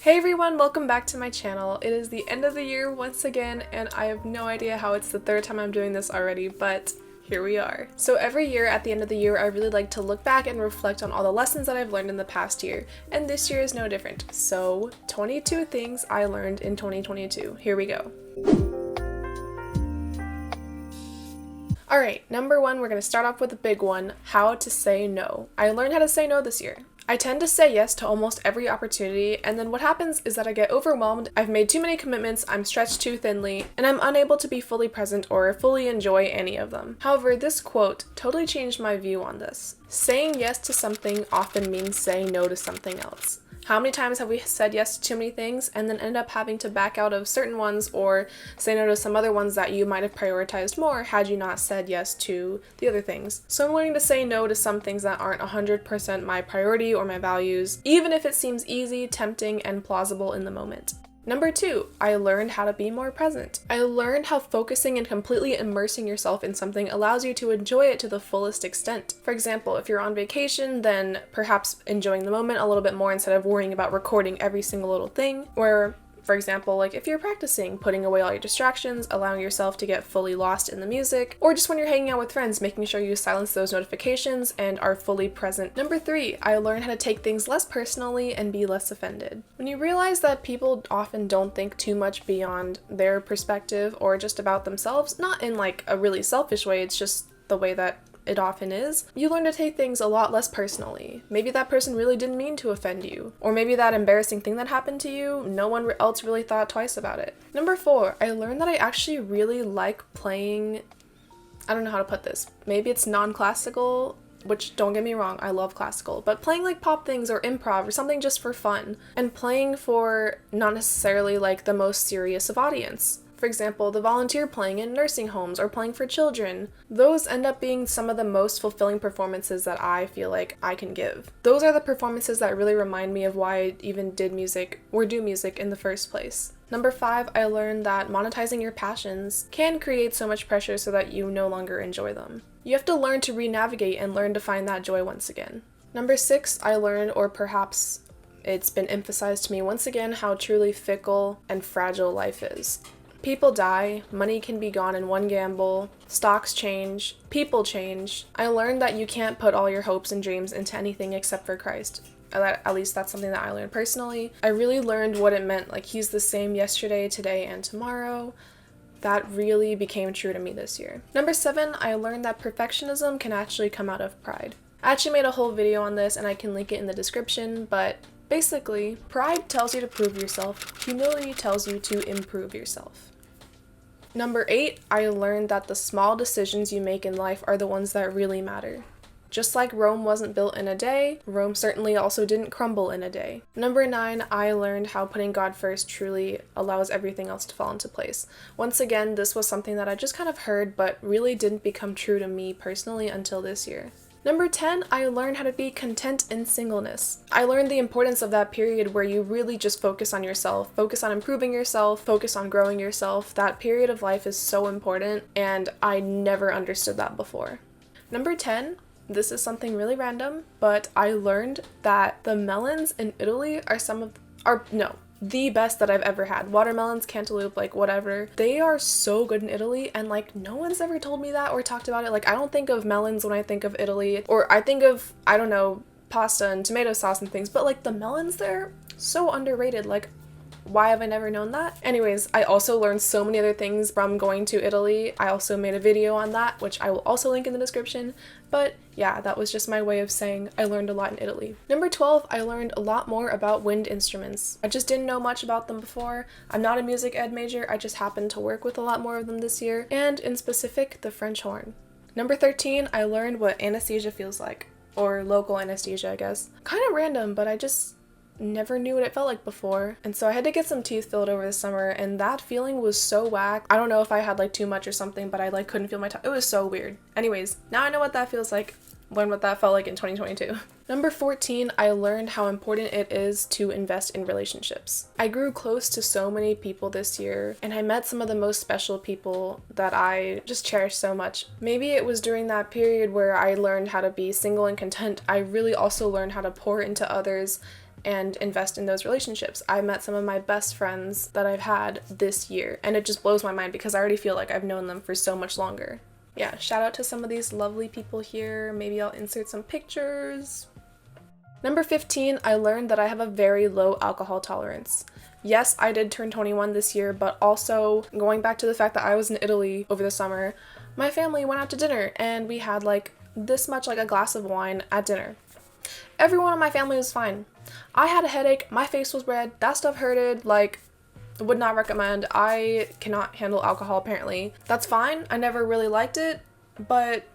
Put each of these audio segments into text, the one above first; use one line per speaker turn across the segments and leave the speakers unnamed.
Hey everyone, welcome back to my channel. It is the end of the year once again, and I have no idea how it's the third time I'm doing this already, but here we are. So every year at the end of the year, I really like to look back and reflect on all the lessons that I've learned in the past year, and this year is no different. So 22 things I learned in 2022. Here we go. Alright, number one, we're going to start off with a big one, how to say no. I learned how to say no this year. I tend to say yes to almost every opportunity, and then what happens is that I get overwhelmed, I've made too many commitments, I'm stretched too thinly, and I'm unable to be fully present or fully enjoy any of them. However, this quote totally changed my view on this. Saying yes to something often means saying no to something else. How many times have we said yes to too many things and then end up having to back out of certain ones or say no to some other ones that you might have prioritized more had you not said yes to the other things? So I'm learning to say no to some things that aren't 100% my priority or my values, even if it seems easy, tempting, and plausible in the moment. Number two, I learned how to be more present. I learned how focusing and completely immersing yourself in something allows you to enjoy it to the fullest extent. For example, if you're on vacation, then perhaps enjoying the moment a little bit more instead of worrying about recording every single little thing, or for example, like if you're practicing, putting away all your distractions, allowing yourself to get fully lost in the music, or just when you're hanging out with friends, making sure you silence those notifications and are fully present. Number three, I learned how to take things less personally and be less offended. When you realize that people often don't think too much beyond their perspective or just about themselves, not in like a really selfish way, it's just the way that it often is, you learn to take things a lot less personally. Maybe that person really didn't mean to offend you, or maybe that embarrassing thing that happened to you, no one else really thought twice about it. Number four, I learned that I actually really like playing, I don't know how to put this, maybe it's non-classical, which don't get me wrong, I love classical, but playing like pop things or improv or something just for fun, and playing for not necessarily like the most serious of audience. For example, the volunteer playing in nursing homes or playing for children. Those end up being some of the most fulfilling performances that I feel like I can give. Those are the performances that really remind me of why I even did music or do music in the first place. Number five, I learned that monetizing your passions can create so much pressure so that you no longer enjoy them. You have to learn to re-navigate and learn to find that joy once again. Number six, I learned, or perhaps it's been emphasized to me once again, how truly fickle and fragile life is. People die, money can be gone in one gamble, stocks change, people change. I learned that you can't put all your hopes and dreams into anything except for Christ. At least that's something that I learned personally. I really learned what it meant, like he's the same yesterday, today, and tomorrow. That really became true to me this year. Number seven, I learned that perfectionism can actually come out of pride. I actually made a whole video on this and I can link it in the description, but basically, pride tells you to prove yourself, humility tells you to improve yourself. Number eight, I learned that the small decisions you make in life are the ones that really matter. Just like Rome wasn't built in a day, Rome certainly also didn't crumble in a day. Number nine, I learned how putting God first truly allows everything else to fall into place. Once again, this was something that I just kind of heard, but really didn't become true to me personally until this year. Number 10, I learned how to be content in singleness. I learned the importance of that period where you really just focus on yourself, focus on improving yourself, focus on growing yourself. That period of life is so important, and I never understood that before. Number 10, this is something really random, but I learned that the melons in Italy are the best that I've ever had. Watermelons, cantaloupe, like whatever. They are so good in Italy, and like no one's ever told me that or talked about it. Like I don't think of melons when I think of Italy, or I think of, I don't know, pasta and tomato sauce and things, but like the melons there, so underrated. Like why have I never known that? Anyways, I also learned so many other things from going to Italy. I also made a video on that, which I will also link in the description. But yeah, that was just my way of saying I learned a lot in Italy. Number 12, I learned a lot more about wind instruments. I just didn't know much about them before. I'm not a music ed major, I just happened to work with a lot more of them this year, and in specific, the French horn. Number 13, I learned what anesthesia feels like, or local anesthesia, I guess. Kind of random, but I just never knew what it felt like before, and so I had to get some teeth filled over the summer, and that feeling was so whack. I don't know if I had like too much or something, but I like couldn't feel my tongue. It was so weird. Anyways, now I know what that feels like. Learn what that felt like in 2022. Number 14, I learned how important it is to invest in relationships. I grew close to so many people this year, and I met some of the most special people that I just cherish so much. Maybe it was during that period where I learned how to be single and content. I really also learned how to pour into others and invest in those relationships. I met some of my best friends that I've had this year, and it just blows my mind because I already feel like I've known them for so much longer. Yeah, shout out to some of these lovely people here. Maybe I'll insert some pictures. Number 15, I learned that I have a very low alcohol tolerance. Yes, I did turn 21 this year, but also going back to the fact that I was in Italy over the summer, my family went out to dinner and we had like this much, like a glass of wine at dinner. Everyone in my family was fine. I had a headache, my face was red, that stuff hurted, like, would not recommend. I cannot handle alcohol apparently. That's fine, I never really liked it, but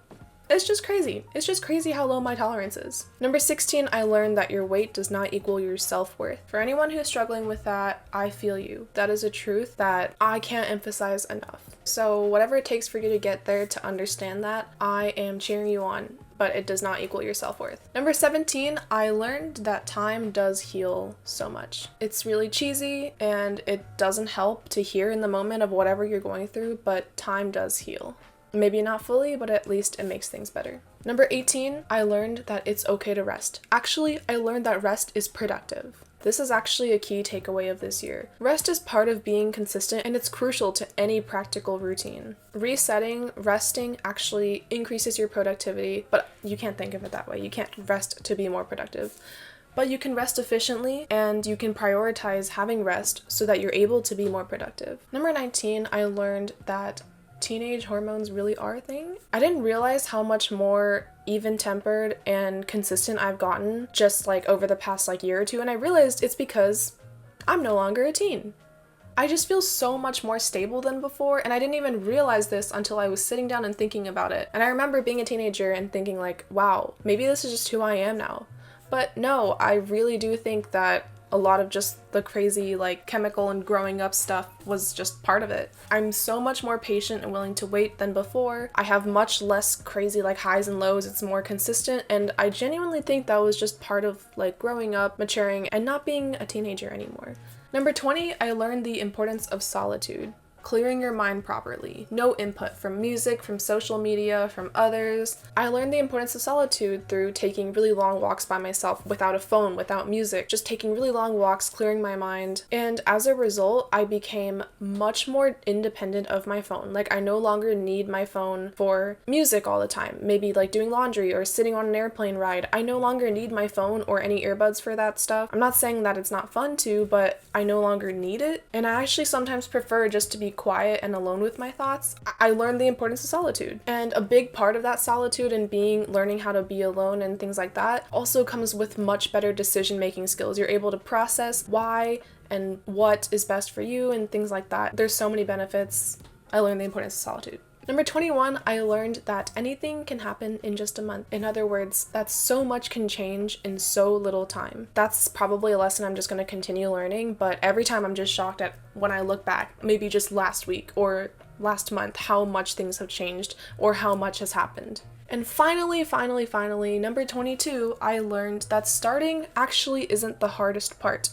it's just crazy. It's just crazy how low my tolerance is. Number 16, I learned that your weight does not equal your self-worth. For anyone who's struggling with that, I feel you. That is a truth that I can't emphasize enough. So whatever it takes for you to get there to understand that, I am cheering you on, but it does not equal your self-worth. Number 17, I learned that time does heal so much. It's really cheesy and it doesn't help to hear in the moment of whatever you're going through, but time does heal. Maybe not fully, but at least it makes things better. Number 18, I learned that it's okay to rest. Actually, I learned that rest is productive. This is actually a key takeaway of this year. Rest is part of being consistent and it's crucial to any practical routine. Resetting, resting actually increases your productivity, but you can't think of it that way. You can't rest to be more productive. But you can rest efficiently and you can prioritize having rest so that you're able to be more productive. Number 19, I learned that teenage hormones really are a thing. I didn't realize how much more even-tempered and consistent I've gotten just like over the past like year or two, and I realized it's because I'm no longer a teen. I just feel so much more stable than before, and I didn't even realize this until I was sitting down and thinking about it. And I remember being a teenager and thinking like, wow, maybe this is just who I am now. But no, I really do think that a lot of just the crazy like chemical and growing up stuff was just part of it. I'm so much more patient and willing to wait than before. I have much less crazy like highs and lows. It's more consistent, and I genuinely think that was just part of like growing up, maturing, and not being a teenager anymore. Number 20, I learned the importance of solitude. Clearing your mind properly. No input from music, from social media, from others. I learned the importance of solitude through taking really long walks by myself without a phone, without music, just taking really long walks, clearing my mind. And as a result, I became much more independent of my phone. Like I no longer need my phone for music all the time. Maybe like doing laundry or sitting on an airplane ride. I no longer need my phone or any earbuds for that stuff. I'm not saying that it's not fun to, but I no longer need it. And I actually sometimes prefer just to be quiet and alone with my thoughts. I learned the importance of solitude. And a big part of that solitude and learning how to be alone and things like that also comes with much better decision-making skills. You're able to process why and what is best for you and things like that. There's so many benefits. I learned the importance of solitude. Number 21, I learned that anything can happen in just a month. In other words, that so much can change in so little time. That's probably a lesson I'm just going to continue learning, but every time I'm just shocked at when I look back, maybe just last week or last month, how much things have changed or how much has happened. And finally, number 22, I learned that starting actually isn't the hardest part.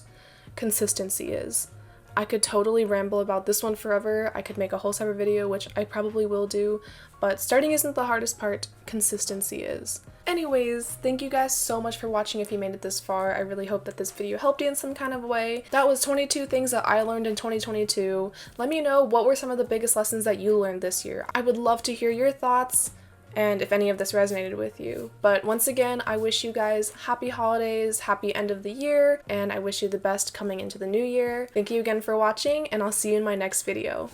Consistency is. I could totally ramble about this one forever. I could make a whole separate video, which I probably will do, but starting isn't the hardest part, consistency is. Anyways, thank you guys so much for watching if you made it this far. I really hope that this video helped you in some kind of way. That was 22 things that I learned in 2022. Let me know what were some of the biggest lessons that you learned this year. I would love to hear your thoughts and if any of this resonated with you. But once again, I wish you guys happy holidays, happy end of the year, and I wish you the best coming into the new year. Thank you again for watching, and I'll see you in my next video.